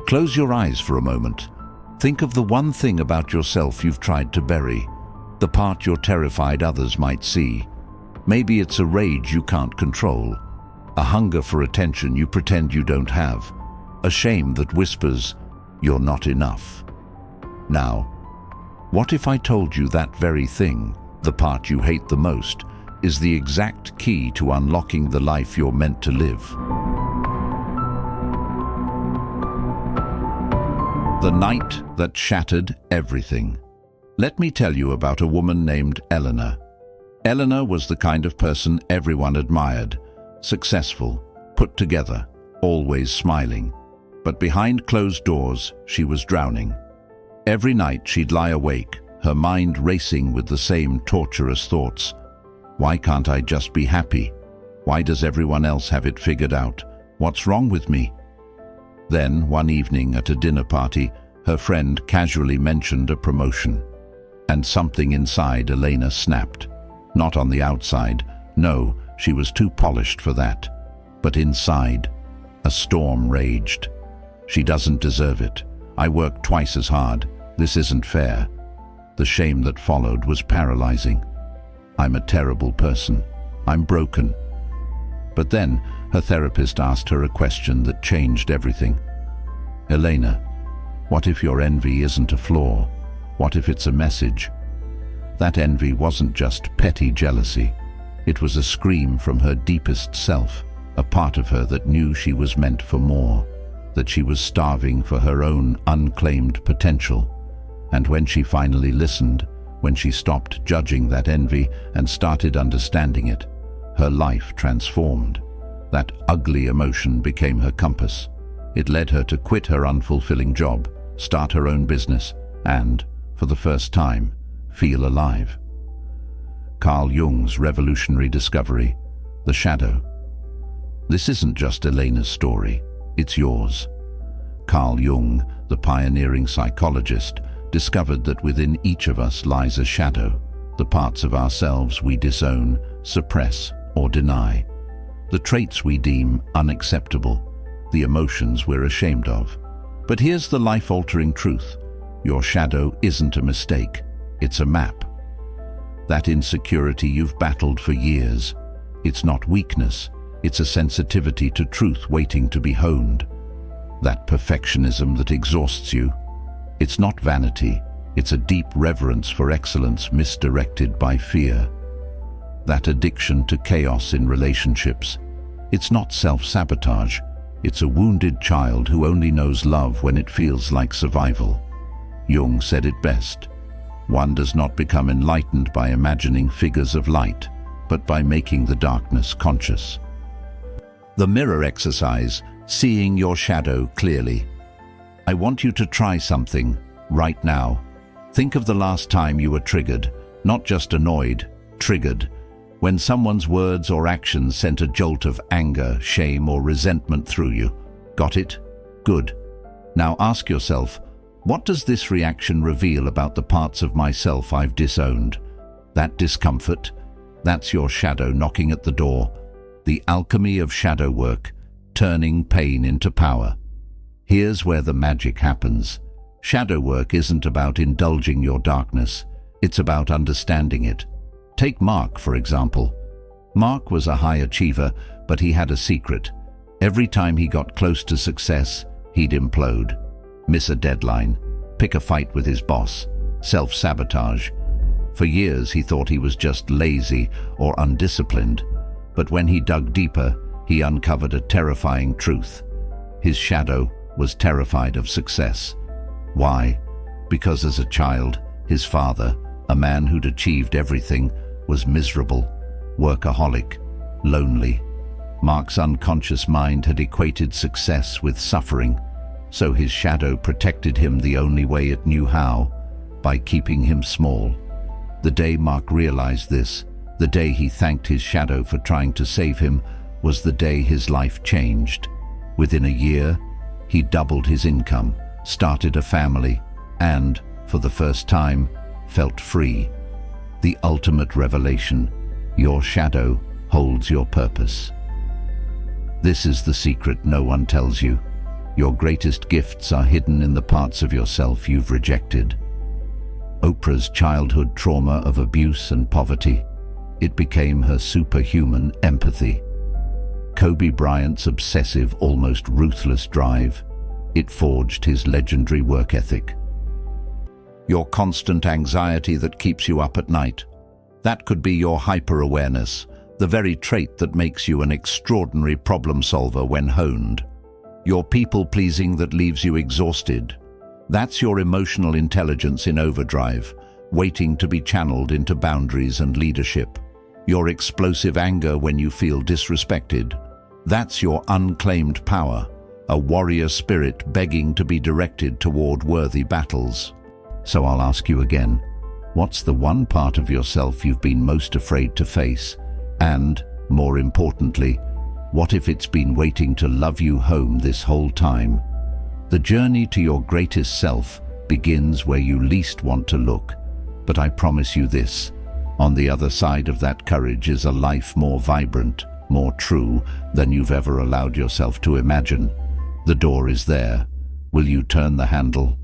Close your eyes for a moment. Think of the one thing about yourself you've tried to bury, the part you're terrified others might see. Maybe it's a rage you can't control, a hunger for attention you pretend you don't have, a shame that whispers, "You're not enough." Now, what if I told you that very thing, the part you hate the most, is the exact key to unlocking the life you're meant to live? The night that shattered everything. Let me tell you about a woman named Eleanor. Eleanor was the kind of person everyone admired, successful, put together, always smiling. But behind closed doors, she was drowning. Every night she'd lie awake, her mind racing with the same torturous thoughts. Why can't I just be happy? Why does everyone else have it figured out? What's wrong with me? Then, one evening at a dinner party, her friend casually mentioned a promotion. And something inside Elena snapped. Not on the outside. No, she was too polished for that. But inside, a storm raged. She doesn't deserve it. I worked twice as hard. This isn't fair. The shame that followed was paralyzing. I'm a terrible person. I'm broken. But then, her therapist asked her a question that changed everything. Elena, what if your envy isn't a flaw? What if it's a message? That envy wasn't just petty jealousy. It was a scream from her deepest self, a part of her that knew she was meant for more, that she was starving for her own unclaimed potential. And when she finally listened, when she stopped judging that envy and started understanding it, her life transformed. That ugly emotion became her compass. It led her to quit her unfulfilling job, start her own business, and, for the first time, feel alive. Carl Jung's revolutionary discovery, the shadow. This isn't just Elena's story, it's yours. Carl Jung, the pioneering psychologist, discovered that within each of us lies a shadow, the parts of ourselves we disown, suppress, or deny, the traits we deem unacceptable, the emotions we're ashamed of. But here's the life-altering truth. Your shadow isn't a mistake, it's a map. That insecurity you've battled for years, it's not weakness, it's a sensitivity to truth waiting to be honed. That perfectionism that exhausts you, it's not vanity, it's a deep reverence for excellence misdirected by fear. That addiction to chaos in relationships, it's not self-sabotage, it's a wounded child who only knows love when it feels like survival. Jung said it best. One does not become enlightened by imagining figures of light, but by making the darkness conscious. The mirror exercise, seeing your shadow clearly. I want you to try something right now. Think of the last time you were triggered, not just annoyed, triggered. When someone's words or actions sent a jolt of anger, shame, or resentment through you. Got it? Good. Now ask yourself, what does this reaction reveal about the parts of myself I've disowned? That discomfort? That's your shadow knocking at the door. The alchemy of shadow work, turning pain into power. Here's where the magic happens. Shadow work isn't about indulging your darkness. It's about understanding it. Take Mark, for example. Mark was a high achiever, but he had a secret. Every time he got close to success, he'd implode. Miss a deadline, pick a fight with his boss, self-sabotage. For years he thought he was just lazy or undisciplined, but when he dug deeper, he uncovered a terrifying truth. His shadow was terrified of success. Why? Because as a child, his father, a man who'd achieved everything, was miserable, workaholic, lonely. Mark's unconscious mind had equated success with suffering, so his shadow protected him the only way it knew how, by keeping him small. The day Mark realized this, the day he thanked his shadow for trying to save him, was the day his life changed. Within a year, he doubled his income, started a family, and, for the first time, felt free. The ultimate revelation: your shadow holds your purpose. This is the secret no one tells you. Your greatest gifts are hidden in the parts of yourself you've rejected. Oprah's childhood trauma of abuse and poverty, it became her superhuman empathy. Kobe Bryant's obsessive, almost ruthless drive, it forged his legendary work ethic. Your constant anxiety that keeps you up at night, that could be your hyper-awareness, the very trait that makes you an extraordinary problem solver when honed. Your people-pleasing that leaves you exhausted, that's your emotional intelligence in overdrive, waiting to be channeled into boundaries and leadership. Your explosive anger when you feel disrespected, that's your unclaimed power, a warrior spirit begging to be directed toward worthy battles. So I'll ask you again, what's the one part of yourself you've been most afraid to face? And, more importantly, what if it's been waiting to love you home this whole time? The journey to your greatest self begins where you least want to look. But I promise you this, on the other side of that courage is a life more vibrant, more true than you've ever allowed yourself to imagine. The door is there. Will you turn the handle?